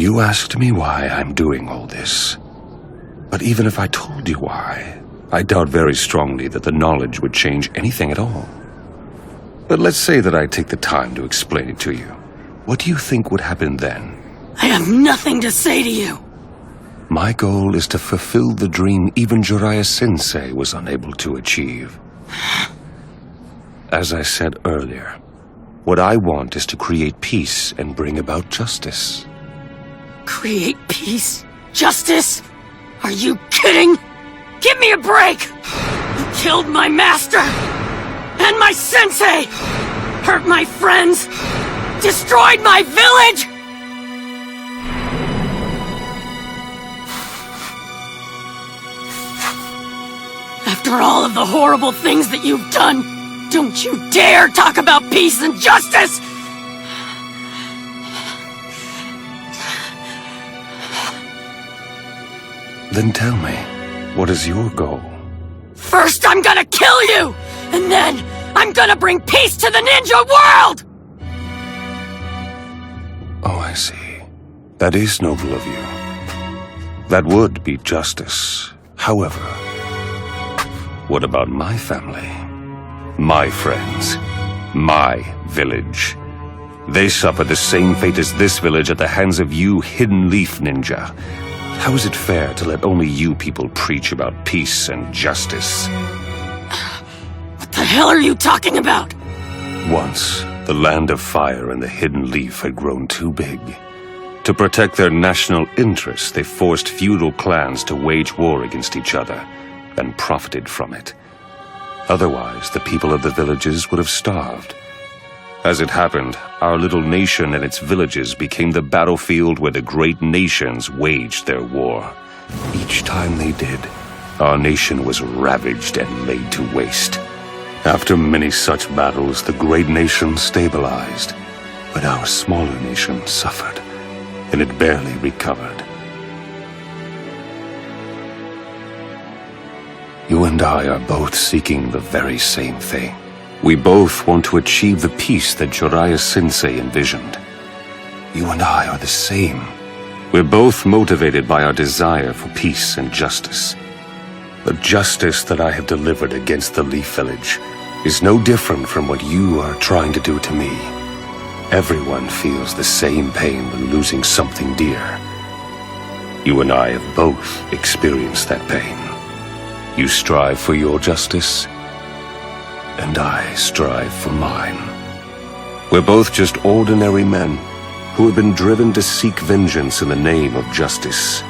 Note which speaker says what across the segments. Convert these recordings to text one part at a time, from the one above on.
Speaker 1: You asked me why I'm doing all this. But even if I told you why, I doubt very strongly that the knowledge would change anything at all. But let's say that I take the time to explain it to you. What do you think would happen then?
Speaker 2: I have nothing to say to you.
Speaker 1: My goal is to fulfill the dream even Jiraiya-sensei was unable to achieve. As I said earlier, what I want is to create peace and bring about justice.
Speaker 2: Create peace? Justice? Are you kidding? Give me a break! You killed my master! And my sensei! Hurt my friends! Destroyed my village! After all of the horrible things that you've done, don't you dare talk about peace and justice!
Speaker 1: Then tell me, what is your goal?
Speaker 2: First I'm gonna kill you! And then I'm gonna bring peace to the ninja world!
Speaker 1: Oh, I see. That is noble of you. That would be justice. However, what about my family? My friends? My village? They suffered the same fate as this village at the hands of you, Hidden Leaf Ninja. How is it fair to let only you people preach about peace and justice?
Speaker 2: What the hell are you talking about?
Speaker 1: Once, the Land of Fire and the Hidden Leaf had grown too big. To protect their national interests, they forced feudal clans to wage war against each other, and profited from it. Otherwise, the people of the villages would have starved. As it happened, our little nation and its villages became the battlefield where the great nations waged their war. Each time they did, our nation was ravaged and laid to waste. After many such battles, the great nation stabilized, but our smaller nation suffered, and it barely recovered. You and I are both seeking the very same thing. We both want to achieve the peace that Jiraiya-sensei envisioned. You and I are the same. We're both motivated by our desire for peace and justice. The justice that I have delivered against the Leaf Village is no different from what you are trying to do to me. Everyone feels the same pain when losing something dear. You and I have both experienced that pain. You strive for your justice, and I strive for mine. We're both just ordinary men who have been driven to seek vengeance in the name of justice.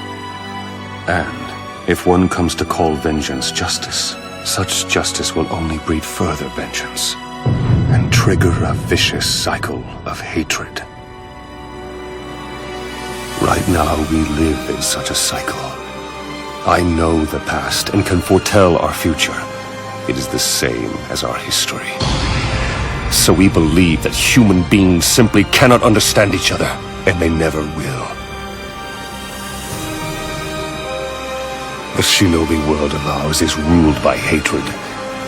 Speaker 1: And if one comes to call vengeance justice, such justice will only breed further vengeance and trigger a vicious cycle of hatred. Right now we live in such a cycle. I know the past and can foretell our future. It is the same as our history. So we believe that human beings simply cannot understand each other, and they never will. The shinobi world of ours is ruled by hatred,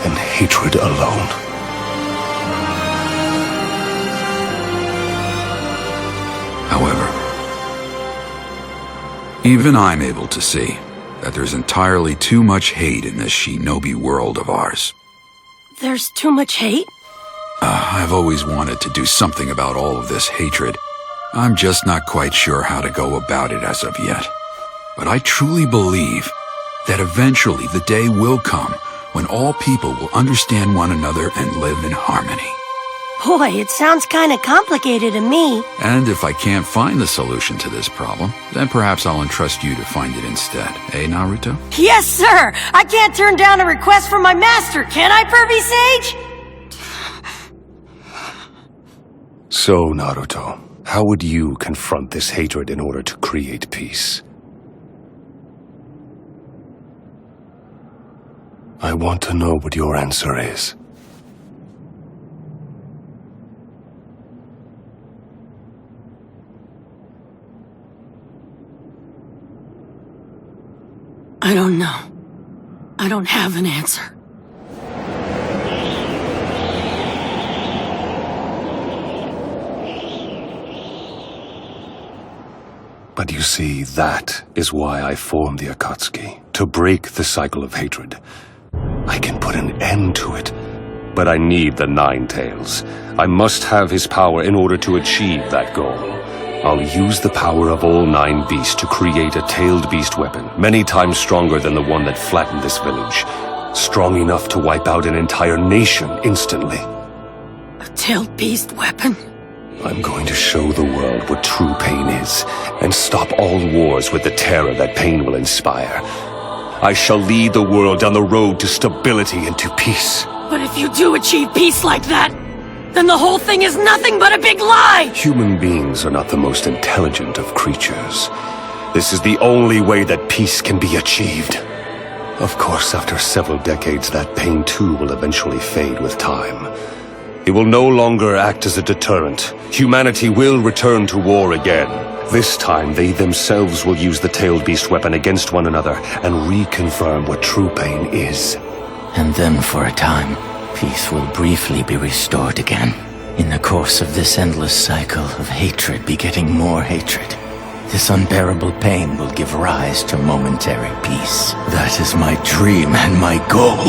Speaker 1: and hatred alone.
Speaker 3: However, even I'm able to see that there's entirely too much hate in this shinobi world of ours.
Speaker 2: There's too much hate?
Speaker 3: I've always wanted to do something about all of this hatred. I'm just not quite sure how to go about it as of yet. But I truly believe that eventually the day will come when all people will understand one another and live in harmony.
Speaker 2: Boy, it sounds kinda complicated to me.
Speaker 3: And if I can't find the solution to this problem, then perhaps I'll entrust you to find it instead. Eh, Naruto?
Speaker 2: Yes, sir! I can't turn down a request from my master, can I, Pervy Sage?
Speaker 1: So, Naruto, how would you confront this hatred in order to create peace? I want to know what your answer is.
Speaker 2: I don't know. I don't have an answer.
Speaker 1: But you see, that is why I formed the Akatsuki. To break the cycle of hatred. I can put an end to it. But I need the Nine Tails. I must have his power in order to achieve that goal. I'll use the power of all 9 beasts to create a tailed beast weapon, many times stronger than the one that flattened this village. Strong enough to wipe out an entire nation instantly.
Speaker 2: A tailed beast weapon?
Speaker 1: I'm going to show the world what true pain is, and stop all wars with the terror that pain will inspire. I shall lead the world down the road to stability and to peace.
Speaker 2: But if you do achieve peace like that, then the whole thing is nothing but a big lie!
Speaker 1: Human beings are not the most intelligent of creatures. This is the only way that peace can be achieved. Of course, after several decades, that pain too will eventually fade with time. It will no longer act as a deterrent. Humanity will return to war again. This time, they themselves will use the tailed beast weapon against one another and reconfirm what true pain is.
Speaker 4: And then for a time, peace will briefly be restored again. In the course of this endless cycle of hatred begetting more hatred, this unbearable pain will give rise to momentary peace. That is my dream and my goal.